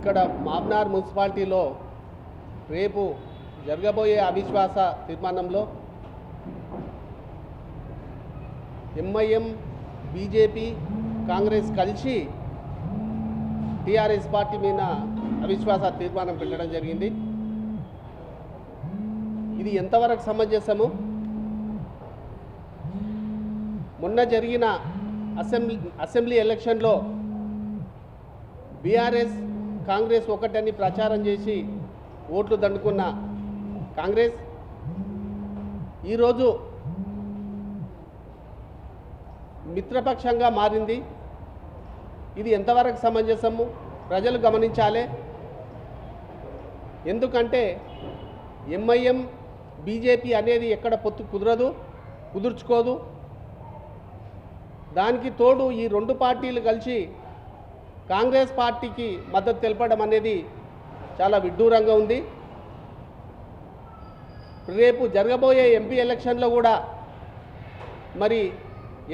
ఇక్కడ మామ్నార్ మున్సిపాలిటీలో రేపు జరగబోయే అవిశ్వాస తీర్మానంలో ఎంఐఎం, బీజేపీ, కాంగ్రెస్ కలిసి టీఆర్ఎస్ పార్టీ మీద అవిశ్వాస తీర్మానం పెట్టడం జరిగింది. ఇది ఎంతవరకు సమంజసము? మొన్న జరిగిన అసెంబ్లీ ఎలక్షన్లో బీఆర్ఎస్, కాంగ్రెస్ ఒకటని ప్రచారం చేసి ఓట్లు దండుకున్న కాంగ్రెస్ ఈరోజు మిత్రపక్షంగా మారింది. ఇది ఎంతవరకు సమంజసము? ప్రజలు గమనించాలి. ఎందుకంటే ఎంఐఎం, బీజేపీ అనేది ఎక్కడ పొత్తు కుదుర్చుకోదు. దానికి తోడు ఈ రెండు పార్టీలు కలిసి కాంగ్రెస్ పార్టీకి మద్దతు తెలపడం అనేది చాలా విడ్డూరంగా ఉంది. రేపు జరగబోయే ఎంపీ ఎలక్షన్లో కూడా మరి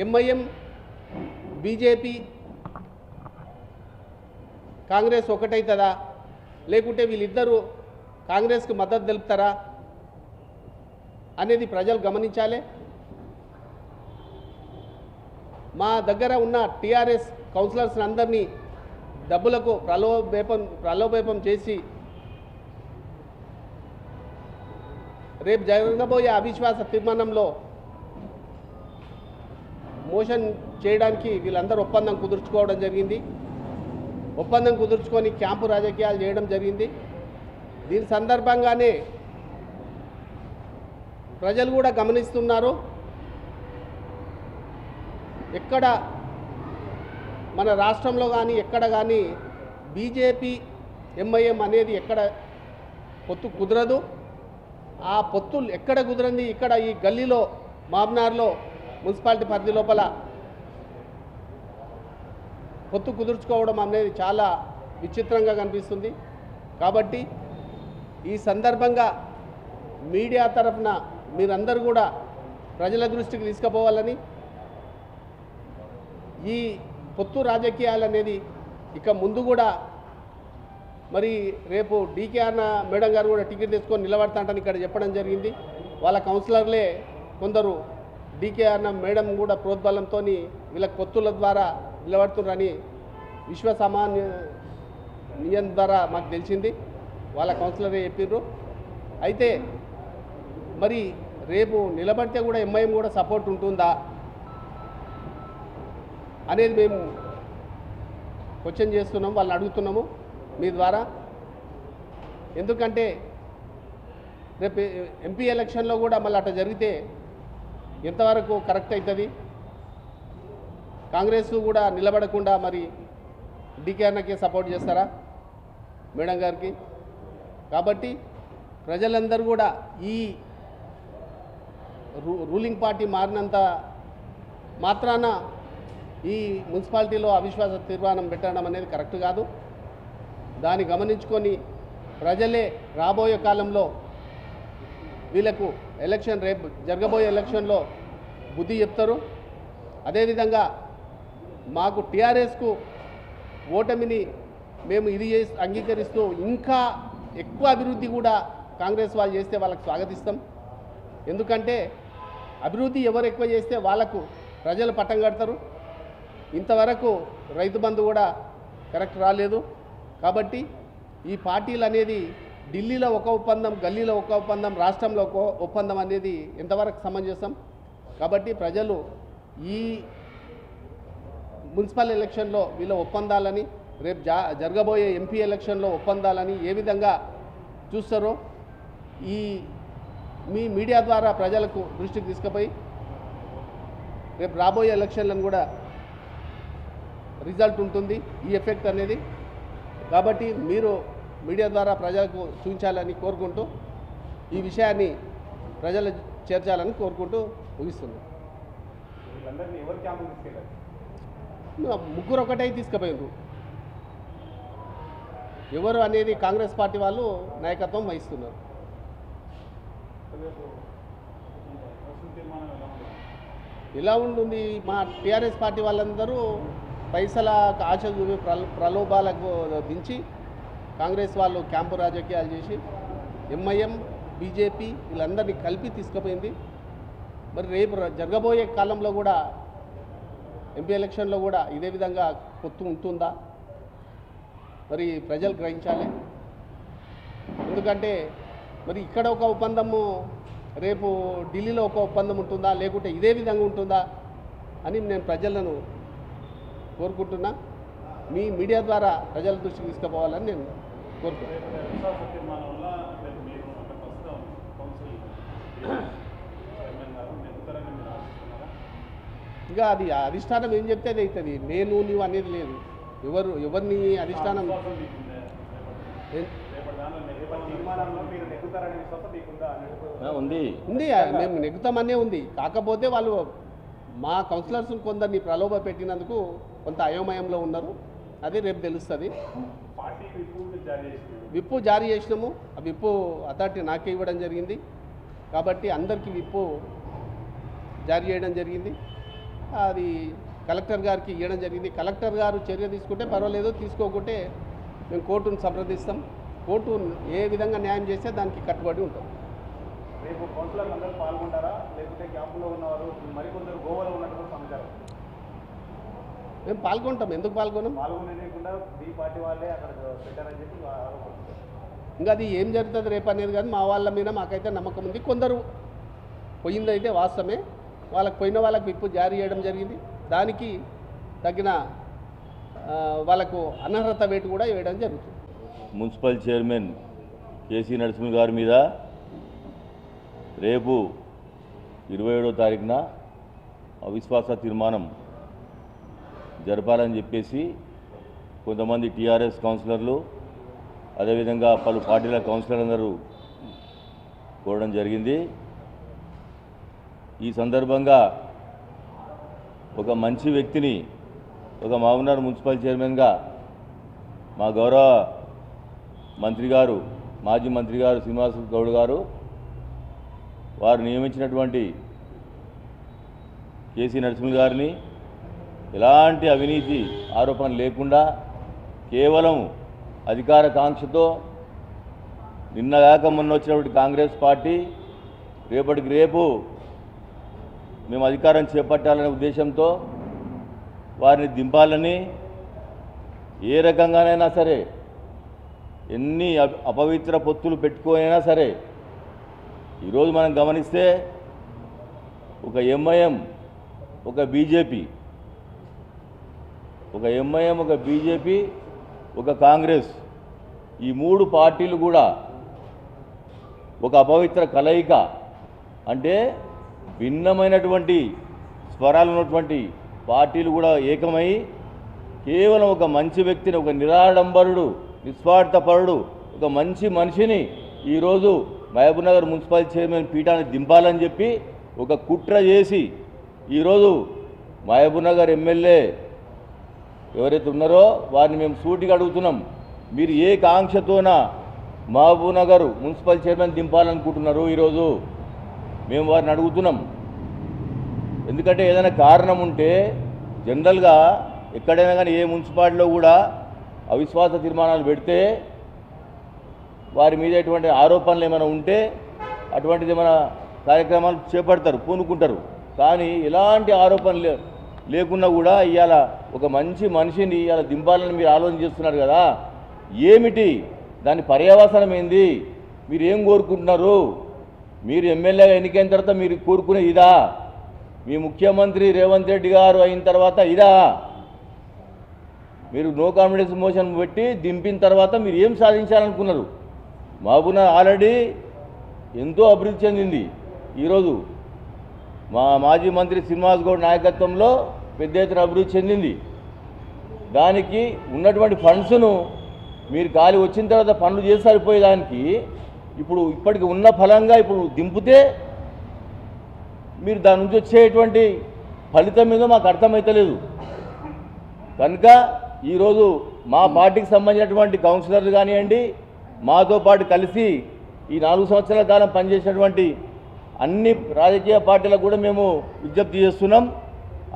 ఎంఐఎం, బీజేపీ, కాంగ్రెస్ ఒకటవుతుందా, లేకుంటే వీళ్ళిద్దరూ కాంగ్రెస్కి మద్దతు తెలుపుతారా అనేది ప్రజలు గమనించాలి. మా దగ్గర ఉన్న టీఆర్ఎస్ కౌన్సిలర్స్ అందరినీ డబ్బులకు ప్రలోభేపం చేసి రేపు జరగబోయే అవిశ్వాస తీర్మానంలో మోషన్ చేయడానికి వీళ్ళందరూ ఒప్పందం కుదుర్చుకోవడం జరిగింది. ఒప్పందం కుదుర్చుకొని క్యాంపు రాజకీయాలు చేయడం జరిగింది. దీని సందర్భంగానే ప్రజలు కూడా గమనిస్తున్నారు. ఎక్కడ మన రాష్ట్రంలో కానీ ఎక్కడ కానీ బీజేపీ, ఎంఐఎం అనేది ఎక్కడ పొత్తు కుదరదు. ఆ పొత్తు ఎక్కడ కుదరంది ఇక్కడ ఈ గల్లీలో మామ్నార్లో మున్సిపాలిటీ పరిధి లోపల పొత్తు కుదుర్చుకోవడం అనేది చాలా విచిత్రంగా కనిపిస్తుంది. కాబట్టి ఈ సందర్భంగా మీడియా తరఫున మీరందరూ కూడా ప్రజల దృష్టికి తీసుకుపోవాలని, ఈ పొత్తు రాజకీయాలు అనేది ఇక ముందు కూడా మరి రేపు డీకేఆర్ మేడం గారు కూడా టికెట్ తీసుకొని నిలబడతాంటని ఇక్కడ చెప్పడం జరిగింది. వాళ్ళ కౌన్సిలర్లే కొందరు డీకేఆర్ మేడం కూడా ప్రోద్బలంతో వీళ్ళకి పొత్తుల ద్వారా నిలబడుతున్నారని విశ్వసామాన్యం ద్వారా మాకు తెలిసింది. వాళ్ళ కౌన్సిలరే చెప్పారు. అయితే మరి రేపు నిలబడితే కూడా ఎంఐఎం కూడా సపోర్ట్ ఉంటుందా అనేది మేము క్వశ్చన్ చేస్తున్నాము, వాళ్ళని అడుగుతున్నాము మీ ద్వారా. ఎందుకంటే రేపు ఎంపీ ఎలక్షన్లో కూడా మళ్ళీ అట్లా జరిగితే ఎంతవరకు కరెక్ట్ అవుతుంది? కాంగ్రెస్ కూడా నిలబడకుండా మరి డీకేఆర్కే సపోర్ట్ చేస్తారా మేడం గారికి? కాబట్టి ప్రజలందరూ కూడా ఈ రూలింగ్ పార్టీ మారినంత మాత్రాన ఈ మున్సిపాలిటీలో అవిశ్వాస తీర్మానం పెట్టడం అనేది కరెక్ట్ కాదు. దాన్ని గమనించుకొని ప్రజలే రాబోయే కాలంలో వీళ్ళకు రేపు జరగబోయే ఎలక్షన్లో బుద్ధి చెప్తారు. అదేవిధంగా మాకు టీఆర్ఎస్కు ఓటమిని మేము ఇది అంగీకరిస్తూ ఇంకా ఎక్కువ అభివృద్ధి కూడా కాంగ్రెస్ వాళ్ళు చేస్తే వాళ్ళకు స్వాగతిస్తాం. ఎందుకంటే అభివృద్ధి ఎవరు ఎక్కువ చేస్తే వాళ్ళకు ప్రజలు పట్టం కడతారు. ఇంతవరకు రైతు బంధు కూడా కరెక్ట్ రాలేదు. కాబట్టి ఈ పార్టీలు అనేది ఢిల్లీలో ఒక ఒప్పందం, గల్లీలో ఒక ఒప్పందం, రాష్ట్రంలో ఒక ఒప్పందం అనేది ఎంతవరకు సమంజసం? కాబట్టి ప్రజలు ఈ మున్సిపల్ ఎలక్షన్లో వీళ్ళ ఒప్పందాలని, రేపు జరగబోయే ఎంపీ ఎలక్షన్లో ఒప్పందాలని ఏ విధంగా చూస్తారో ఈ మీ మీడియా ద్వారా ప్రజలకు దృష్టికి తీసుకుపోయి రేపు రాబోయే ఎలక్షన్లను కూడా రిజల్ట్ ఉంటుంది ఈ ఎఫెక్ట్ అనేది. కాబట్టి మీరు మీడియా ద్వారా ప్రజలకు చూపించాలని కోరుకుంటూ ఈ విషయాన్ని ప్రజలు చేర్చాలని కోరుకుంటూ ముగిస్తున్నాం. ముగ్గురు ఒకటే తీసుకుపోయినారు. ఎవరు అనేది కాంగ్రెస్ పార్టీ వాళ్ళు నాయకత్వం వహిస్తున్నారు. ఎలా ఉంటుంది? మా టీఆర్ఎస్ పార్టీ వాళ్ళందరూ పైసల ఆశ చూపి ప్రలోభాలకు దించి కాంగ్రెస్ వాళ్ళు క్యాంపు రాజకీయాలు చేసి ఎంఐఎం బీజేపీ వీళ్ళందరినీ కలిపి తీసుకుపోయింది. మరి రేపు జరగబోయే కాలంలో కూడా ఎంపీ ఎలక్షన్లో కూడా ఇదే విధంగా పొత్తు ఉంటుందా మరి ప్రజలు గ్రహించాలి. ఎందుకంటే మరి ఇక్కడ ఒక ఒప్పందము రేపు ఢిల్లీలో ఒక ఒప్పందం ఉంటుందా లేకుంటే ఇదే విధంగా ఉంటుందా అని నేను ప్రజలను కోరుకుంటున్నా. మీ మీడియా ద్వారా ప్రజల దృష్టికి తీసుకుపోవాలని నేను కోరుకుంటున్నాను. ఇక అది అధిష్టానం ఏం చెప్తే అది అవుతుంది. నేను నువ్వు అనేది లేదు. ఎవరిని అధిష్టానం ఉంది మేము నెగ్గుతామనే ఉంది. కాకపోతే వాళ్ళు మా కౌన్సిలర్స్ కొందరిని ప్రలోభ పెట్టినందుకు కొంత అయోమయంలో ఉన్నారు. అది రేపు తెలుస్తుంది. విప్పు జారీ చేసినాము. ఆ విప్పు అథారిటీ నాకే ఇవ్వడం జరిగింది. కాబట్టి అందరికీ విప్పు జారీ చేయడం జరిగింది. అది కలెక్టర్ గారికి ఇవ్వడం జరిగింది. కలెక్టర్ గారు చర్య తీసుకుంటే పర్వాలేదు, తీసుకోకుంటే మేము కోర్టును సంప్రదిస్తాం. కోర్టు ఏ విధంగా న్యాయం చేస్తే దానికి కట్టుబడి ఉంటాం. రేపు కౌన్సిలర్లు అందరూ పాల్గొంటారా లేకపోతే క్యాంపులో ఉన్నవారు మరికొందరు గోవాలో ఉన్నట్టు సమాచారం? మేము పాల్గొంటాం. ఎందుకు పాల్గొన్నాం? పాల్గొనేకుండా బీ పార్టీ వాళ్ళే అక్కడ పెట్టారని చెప్పి ఆరోపడుతున్నారు. ఇంకా అది ఏం జరుగుతుంది రేపు అనేది కానీ మా వాళ్ళ మీద మాకైతే నమ్మకం ఉంది. కొందరు పోయిందైతే వాస్తవమే. వాళ్ళకి పోయిన వాళ్ళకి విప్పు జారీ చేయడం జరిగింది. దానికి తగిన వాళ్ళకు అనర్హత వేటు కూడా వేయడం జరుగుతుంది. మున్సిపల్ చైర్మన్ కేసీ నరసింహ గారి మీద రేపు 27వ తారీఖున అవిశ్వాస తీర్మానం జరపాలని చెప్పేసి కొంతమంది టీఆర్ఎస్ కౌన్సిలర్లు అదేవిధంగా పలు పార్టీల కౌన్సిలర్లందరూ కోరడం జరిగింది. ఈ సందర్భంగా ఒక మంచి వ్యక్తిని ఒక మహబూబ్నగర్ మున్సిపల్ చైర్మన్గా మా గౌరవ మంత్రి గారు మాజీ మంత్రి గారు శ్రీనివాస్ గౌడ్ గారు వారు నియమించినటువంటి కేసీ నరసింహ గారిని ఎలాంటి అవినీతి ఆరోపణ లేకుండా కేవలం అధికార కాంక్షతో నిన్నగాక మొన్న వచ్చినటువంటి కాంగ్రెస్ పార్టీ రేపటికి రేపు మేము అధికారం చేపట్టాలనే ఉద్దేశంతో వారిని దింపాలని ఏ రకంగానైనా సరే ఎన్ని అపవిత్ర పొత్తులు పెట్టుకోనైనా సరే ఈరోజు మనం గమనిస్తే ఒక ఎంఐఎం ఒక బీజేపీ ఒక కాంగ్రెస్ ఈ మూడు పార్టీలు కూడా ఒక అపవిత్ర కలయిక అంటే భిన్నమైనటువంటి స్వరాలు ఉన్నటువంటి పార్టీలు కూడా ఏకమై కేవలం ఒక మంచి వ్యక్తిని ఒక నిరాడంబరుడు నిస్వార్థపరుడు ఒక మంచి మనిషిని ఈరోజు మహబూబ్నగర్ మున్సిపల్ చైర్మన్ పీఠాన్ని దింపాలని చెప్పి ఒక కుట్ర చేసి ఈరోజు మహబూబ్నగర్ ఎమ్మెల్యే ఎవరైతే ఉన్నారో వారిని మేము సూటిగా అడుగుతున్నాం. మీరు ఏ కాంక్షతోన మహబూబ్నగర్ మున్సిపల్ చైర్మన్ దింపాలనుకుంటున్నారు? ఈరోజు మేము వారిని అడుగుతున్నాం. ఎందుకంటే ఏదైనా కారణం ఉంటే జనరల్గా ఎక్కడైనా కానీ ఏ మున్సిపాలిటీలో కూడా అవిశ్వాస తీర్మానాలు పెడితే వారి మీద ఎటువంటి ఆరోపణలు ఏమైనా ఉంటే అటువంటిది ఏమైనా కార్యక్రమాలు చేపడతారు, పూనుకుంటారు. కానీ ఎలాంటి ఆరోపణలు లేకున్నా కూడా ఇవాళ ఒక మంచి మనిషిని ఇవాళ దింపాలని మీరు ఆలోచన చేస్తున్నారు కదా, ఏమిటి దాని పర్యవసానం ఏంది? మీరు ఏం కోరుకుంటున్నారు? మీరు ఎమ్మెల్యేగా ఎన్నికైన తర్వాత మీరు కోరుకునే ఇదా? మీ ముఖ్యమంత్రి రేవంత్ రెడ్డి గారు అయిన తర్వాత ఇదా? మీరు నో కాన్ఫిడెన్స్ మోషన్ పెట్టి దింపిన తర్వాత మీరు ఏం సాధించాలనుకున్నారు? మహబూబ్నగర్ ఆల్రెడీ ఎంతో అభివృద్ధి చెందింది. ఈరోజు మా మాజీ మంత్రి శ్రీనివాస్ గౌడ్ నాయకత్వంలో పెద్ద ఎత్తున అభివృద్ధి చెందింది. దానికి ఉన్నటువంటి ఫండ్స్ను మీరు ఖాళీ వచ్చిన తర్వాత పనులు చేసి సరిపోయేదానికి ఇప్పటికి ఉన్న ఫలంగా ఇప్పుడు దింపితే మీరు దాని నుంచి వచ్చేటువంటి ఫలితం మీద మాకు అర్థమవుతలేదు. కనుక ఈరోజు మా పార్టీకి సంబంధించినటువంటి కౌన్సిలర్లు కానివ్వండి, మాతో పాటు కలిసి ఈ 4 సంవత్సరాల కాలం పనిచేసినటువంటి అన్ని రాజకీయ పార్టీలకు కూడా మేము విజ్ఞప్తి చేస్తున్నాం.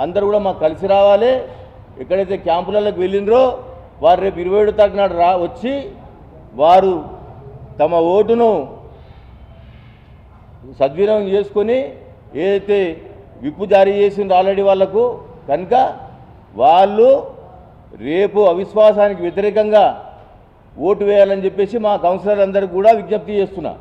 అందరూ కూడా మాకు కలిసి రావాలి. ఎక్కడైతే క్యాంపులకు వెళ్ళినరో వారు రేపు 27 తారీఖు నాడు వచ్చి వారు తమ ఓటును సద్వినియోగం చేసుకొని ఏదైతే విప్పు జారీ చేసిందో ఆల్రెడీ వాళ్లకు కనుక వాళ్ళు రేపు అవిశ్వాసానికి వ్యతిరేకంగా ఓటు వేయాలని చెప్పేసి మా కౌన్సిలర్ అందరికీ కూడా విజ్ఞప్తి చేస్తున్నా.